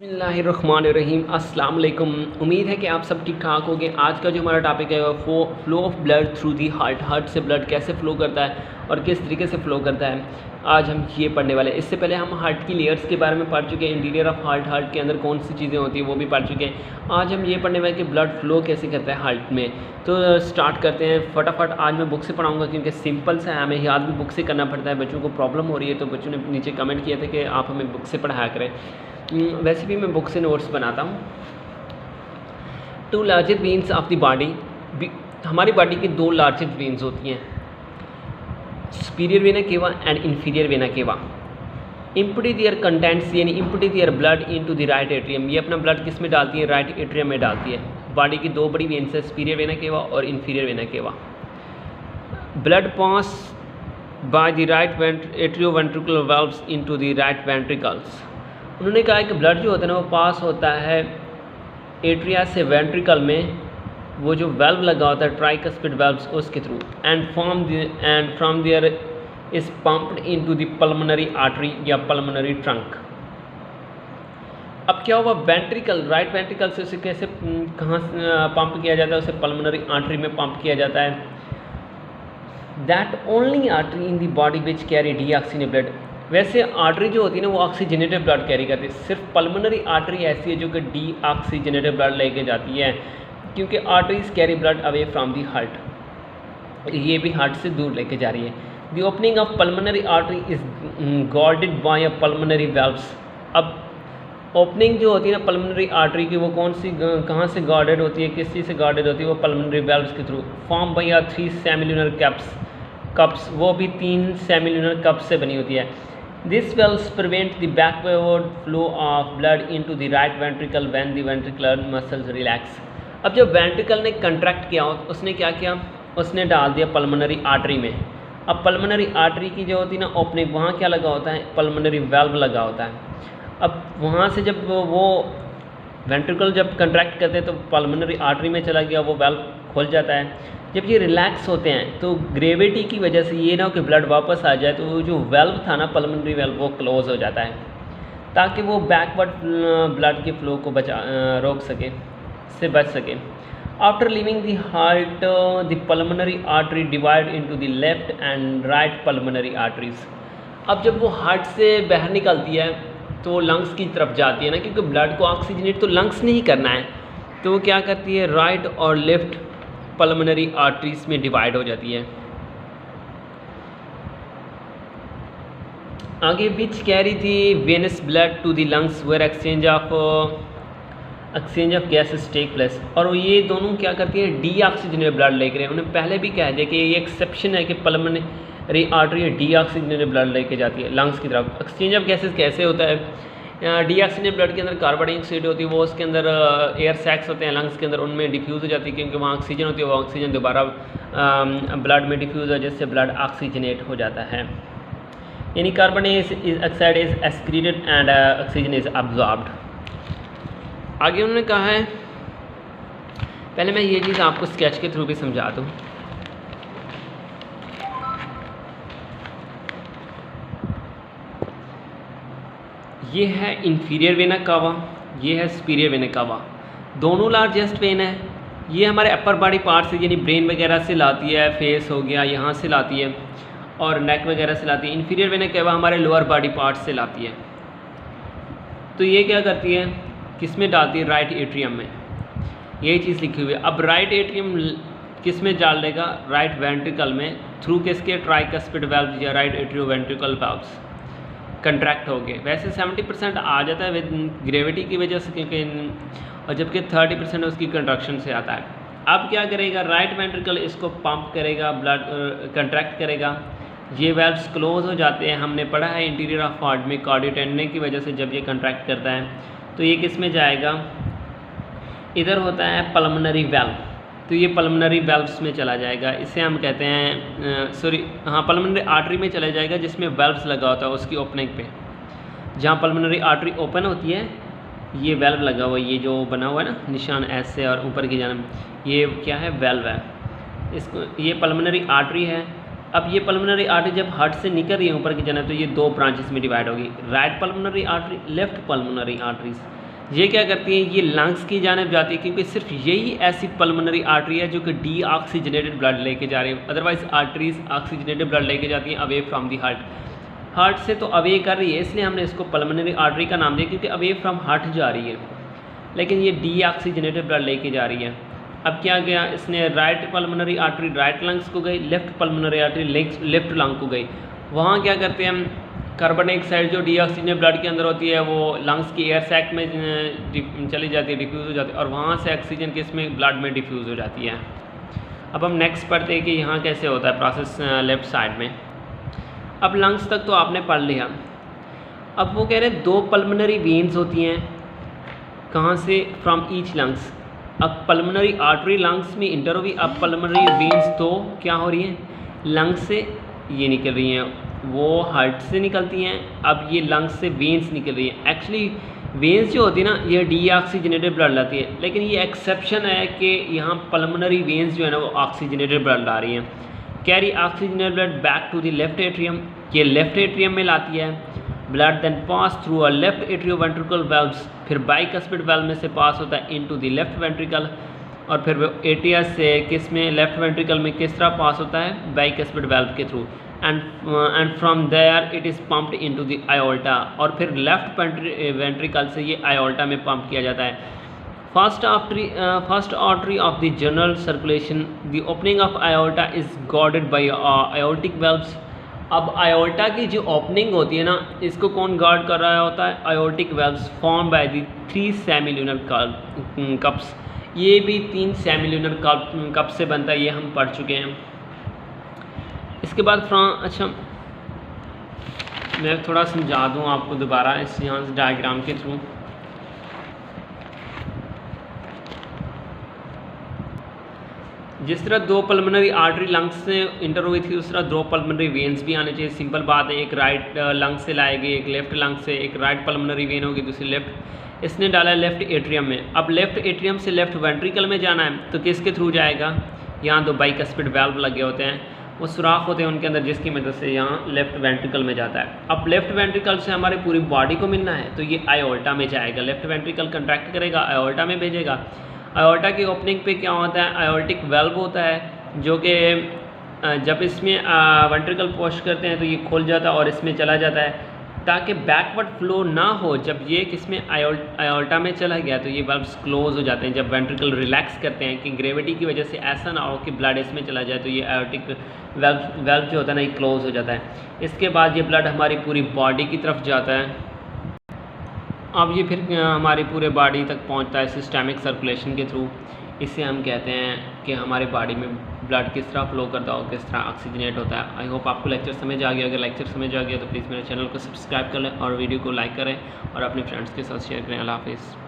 बिस्मिल्लाहिर्रहमानिर्रहीम। अस्सलाम वालेकुम। उम्मीद है कि आप सब ठीक ठाक होंगे। आज का जो हमारा टॉपिक है वो flow of blood through the heart से ब्लड कैसे फ़्लो करता है और किस तरीके से फ़्लो करता है, आज हम ये पढ़ने वाले हैं। इससे पहले हम हार्ट की लेयर्स के बारे में पढ़ चुके हैं, इंटीरियर ऑफ हार्ट के अंदर कौन सी चीज़ें होती हैं वो भी पढ़ चुके हैं। आज हम ये पढ़ने वाले कि ब्लड फ़्लो कैसे करता है हार्ट में। तो स्टार्ट करते हैं फटाफट। आज मैं बुक से पढ़ाऊँगा क्योंकि सिंपल सा है, हमें याद भी बुक से करना पड़ता है। बच्चों को प्रॉब्लम हो रही है तो बच्चों ने नीचे कमेंट किया था कि आप हमें बुक से पढ़ाया करें। वैसे भी मैं बुक से नोट्स बनाता हूँ। Two largest veins of the body, हमारी बॉडी की दो लार्जेस्ट वेन्स होती हैं, superior vena cava and inferior vena cava. Empty their contents यानी empty their blood into the right atrium, ये अपना ब्लड किस में डालती है? राइट एट्रियम में डालती है। बॉडी की दो बड़ी वेन्स है, सुपीरियर वेना केवा और इन्फीरियर वेना केवा। Blood pass by the right atrioventricular valves into the right ventricles. उन्होंने कहा है कि ब्लड जो होता है ना वो पास होता है एट्रिया से वेंट्रिकल में, वो जो वेल्व लगा होता है ट्राइकस्पिड वेल्व्स उसके थ्रू, and from there is pumped into the pulmonary artery या पल्मोनरी ट्रंक। अब क्या हुआ, वेंट्रिकल, राइट वेंट्रिकल से उसे कैसे कहाँ पंप किया जाता है? उसे पल्मोनरी आर्टरी में पंप किया जाता है। That only artery in the body which carry deoxygenated blood. वैसे आर्टरी जो होती है ना वो ऑक्सीजनेटेड ब्लड कैरी करती है, सिर्फ पल्मोनरी आर्टरी ऐसी है जो कि डीऑक्सीजनेटेड ब्लड लेके जाती है, क्योंकि arteries carry blood away from the heart, ये भी हार्ट से दूर लेके जा रही है। The opening of pulmonary artery is guarded by a pulmonary valves. अब ओपनिंग जो होती है ना पल्मोनरी आर्टरी की, वो कौन सी कहाँ से गार्डेड होती है, किस चीज़ से गार्डेड होती है? वो पल्मोनरी वेल्व्स के through. Form by 3 semilunar cups, वो भी 3 सेमिलुनर कप्स से बनी होती है। This valves prevent the backward flow of blood into the right ventricle when the ventricular muscles relax। अब जब वेंट्रिकल ने कंट्रैक्ट किया उसने क्या किया? उसने डाल दिया पल्मोनरी आर्टरी में। अब पल्मोनरी आर्टरी की जो होती है ना ओपनिंग, वहाँ क्या लगा होता है? पल्मोनरी वेल्व लगा होता है। अब वहाँ से जब वो वेंट्रिकल जब कंट्रैक्ट करते हैं तो पल्मोनरी आर्टरी में चला गया, वो वेल्व खुल जाता है। जब ये रिलैक्स होते हैं तो ग्रेविटी की वजह से ये ना हो कि ब्लड वापस आ जाए, तो वो जो वेल्व था ना पल्मोनरी वेल्व वो क्लोज हो जाता है, ताकि वो बैकवर्ड ब्लड के फ्लो को रोक सके, से बच सके। After living the heart the pulmonary artery divide into the left and right pulmonary arteries. अब जब वो हार्ट से बाहर निकलती है तो लंग्स की तरफ जाती है ना, क्योंकि ब्लड को ऑक्सीजनेट तो लंग्स ने ही करना है, तो वो क्या करती है? राइट और लेफ्ट पल्मोनरी आर्टरीज में डिवाइड हो जाती है। आगे which carry the venous blood to the lungs where exchange of gases take place. और ये दोनों क्या करती है? डीऑक्सीजनेटेड ब्लड लेकर। उन्हें पहले भी कह दिया कि ये एक्सेप्शन है कि पल्मोनरी आर्टरी डीऑक्सीजनेटेड ब्लड लेके जाती है लंग्स की तरफ। एक्सचेंज ऑफ गैसेस कैसे होता है? डीऑक्सीजनेटेड ब्लड के अंदर कार्बन डाइऑक्साइड होती है, वो उसके अंदर एयर सैक्स होते हैं लंग्स के अंदर, उनमें डिफ्यूज़ हो जाती है, क्योंकि वहाँ ऑक्सीजन होती है, वो ऑक्सीजन दोबारा ब्लड में डिफ्यूज़ हो, जिससे ब्लड ऑक्सीजनेट हो जाता है। यानी carbon dioxide is excreted and oxygen is absorbed. आगे उन्होंने कहा है, पहले मैं ये चीज़ आपको स्केच के थ्रू भी समझा दूँ। ये है इंफीरियर वेना कावा, ये है सुपीरियर वेना कावा। दोनों लार्जेस्ट वेन है। ये हमारे अपर बॉडी पार्ट से यानी ब्रेन वगैरह से लाती है, फेस हो गया यहाँ से लाती है और नेक वगैरह से लाती है। इंफीरियर वेना कावा हमारे लोअर बॉडी पार्ट से लाती है। तो ये क्या करती है? किस में डालती है? राइट एट्रियम में। यही चीज़ लिखी हुई है। अब राइट एट्रियम किस में डाल देगा? राइट वेंट्रिकल में, थ्रू किसके? ट्राइकस्पिड वेल्व या राइट एट्रियोवेंट्रिकल वेल्व्स कंट्रैक्ट हो गए। वैसे 70% आ जाता है विद ग्रेविटी की वजह से, क्योंकि और जबकि 30% उसकी कंट्रक्शन से आता है। अब क्या करेगा? राइट वेंट्रिकल इसको पंप करेगा, ब्लड कंट्रैक्ट करेगा, ये वेल्व्स क्लोज हो जाते हैं। हमने पढ़ा है इंटीरियर ऑफ हार्ट में कार्डियोटेंडिन की वजह से जब ये कंट्रैक्ट करता है तो ये किस में जाएगा? इधर होता है पल्मोनरी वेल्व, तो ये पल्मोनरी वेल्व्स में चला जाएगा। इसे हम कहते हैं पल्मोनरी आर्टरी में चला जाएगा, जिसमें वेल्व्स लगा होता है उसकी ओपनिंग पे। जहाँ पल्मोनरी आर्टरी ओपन होती है ये वेल्व लगा हुआ है, ये जो बना हुआ है ना निशान ऐसे और ऊपर की जानब, ये क्या है? वेल्व है। इसको ये पल्मोनरी आर्टरी है। अब ये पल्मोनरी आर्टरी जब हार्ट से निकल रही है ऊपर की जानब, तो ये 2 ब्रांचेस में डिवाइड होगी, right pulmonary artery, left pulmonary arteries. ये क्या करती है, ये लंग्स की जानिब जाती है, क्योंकि सिर्फ यही ऐसी पल्मोनरी आर्टरी है जो कि डीऑक्सीजनेटेड ब्लड लेके जा रही है। अदरवाइज आर्टरीज ऑक्सीजनेटेड ब्लड लेके जाती हैं अवे फ्रॉम दी हार्ट से तो अवे कर रही है, इसलिए हमने इसको पल्मोनरी आर्टरी का नाम दिया, क्योंकि अवे फ्रॉम हार्ट जा रही है, लेकिन ये डीऑक्सीजनेटेड ब्लड लेके जा रही है। अब क्या गया, इसने right pulmonary artery right lungs को गई, left pulmonary artery left lung को गई। वहाँ क्या करते हैं हम, कार्बन डाइऑक्साइड जो डीऑक्सीजनेटेड ब्लड के अंदर होती है वो लंग्स की एयर सैक में चली जाती है, डिफ्यूज़ हो जाती है, और वहाँ से ऑक्सीजन किस में, ब्लड में डिफ्यूज़ हो जाती है। अब हम नेक्स्ट पढ़ते हैं कि यहाँ कैसे होता है प्रोसेस लेफ्ट साइड में। अब लंग्स तक तो आपने पढ़ लिया। अब वो कह रहे हैं 2 पल्मोनरी वेन्स होती हैं, कहाँ से, फ्रॉम ईच लंग्स। अब पल्मोनरी आर्टरी लंग्स में इंटर हुई, अब पल्मोनरी वेन्स तो क्या हो रही हैं, लंग्स से ये निकल रही हैं, वो हार्ट से निकलती हैं, अब ये लंग्स से वेन्स निकल रही हैं। एक्चुअली वेन्स जो होती है ना, ये डीऑक्सीजनेटेड ब्लड लाती है, लेकिन ये एक्सेप्शन है कि यहाँ पल्मोनरी वेन्स जो है ना वो ऑक्सीजनेटेड ब्लड ला रही हैं। Carry oxygenated blood back to the left atrium, ये लेफ्ट एट्रियम में लाती है। Blood then pass through a left atrioventricular valves, फिर बाइकस्पिड वेल्व में से पास होता है इनटू द लेफ्ट वेंट्रिकल, और फिर एट्रिया से किस में, लेफ्ट वेंट्रिकल में किस तरह पास होता है, बाइकस्पिड वेल्व के थ्रू, and from there it is pumped into the aorta, और फिर लेफ्ट वेंट्रिकल से ये आयोल्टा में पंप किया जाता है। First artery of the general circulation, the opening of aorta is guarded by aortic valves. अब आयोल्टा की जो ओपनिंग होती है ना, इसको कौन गार्ड कर रहा होता है, aortic valves form by the 3 semilunar cups. ये भी 3 सेमिल्यूनर कप से बनता है, ये हम पढ़ चुके हैं। इसके बाद अच्छा मैं थोड़ा समझा दूँ आपको दोबारा इस यहाँ डायग्राम के थ्रू। जिस तरह 2 पल्मोनरी आर्टरी लंग्स से इंटर हुई थी, उस तरह 2 पल्मोनरी वेन्स भी आने चाहिए। सिंपल बात है, एक राइट लंग से लाएगी, एक लेफ्ट लंग से, एक राइट पल्मोनरी वेन होगी, दूसरी लेफ्ट। इसने डाला है लेफ्ट एट्रियम में। अब लेफ्ट एट्रियम से लेफ्ट वेंट्रिकल में जाना है तो किसके थ्रू जाएगा, यहाँ 2 बाइकस्पिड वाल्व लगे होते हैं, वो सुराख होते हैं उनके अंदर, जिसकी मदद से यहाँ लेफ्ट वेंट्रिकल में जाता है। अब लेफ्ट वेंट्रिकल से हमारी पूरी बॉडी को मिलना है तो ये आयोल्टा में जाएगा, लेफ्ट वेंट्रिकल कंट्रैक्ट करेगा, आयोल्टा में भेजेगा। आयोल्टा की ओपनिंग पे क्या होता है, आयोल्टिक वेल्व होता है, जो कि जब इसमें वेंट्रिकल पुश करते हैं तो ये खुल जाता है और इसमें चला जाता है, ताकि बैकवर्ड फ्लो ना हो। जब ये किसमें, आयोल्टा में चला गया तो ये वेल्व्स क्लोज हो जाते हैं। जब वेंट्रिकल रिलैक्स करते हैं कि ग्रेविटी की वजह से ऐसा ना हो कि ब्लड इसमें चला जाए, तो ये आयोटिक वेल्व जो होता है ना, ये क्लोज हो जाता है। इसके बाद ये ब्लड हमारी पूरी बॉडी की तरफ जाता है। अब ये फिर हमारी पूरे बॉडी तक पहुंचता है सिस्टेमिक सर्कुलेशन के थ्रू। इससे हम कहते हैं कि हमारी बॉडी में ब्लड किस तरह फ्लो करता हो, किस तरह ऑक्सीजनेट होता है। आई होप आपको लेक्चर समझ आ गया। अगर लेक्चर समझ आ गया तो प्लीज़ मेरे चैनल को सब्सक्राइब कर लें और वीडियो को लाइक करें और अपने फ्रेंड्स के साथ शेयर करें। अल्लाह हाफिज़।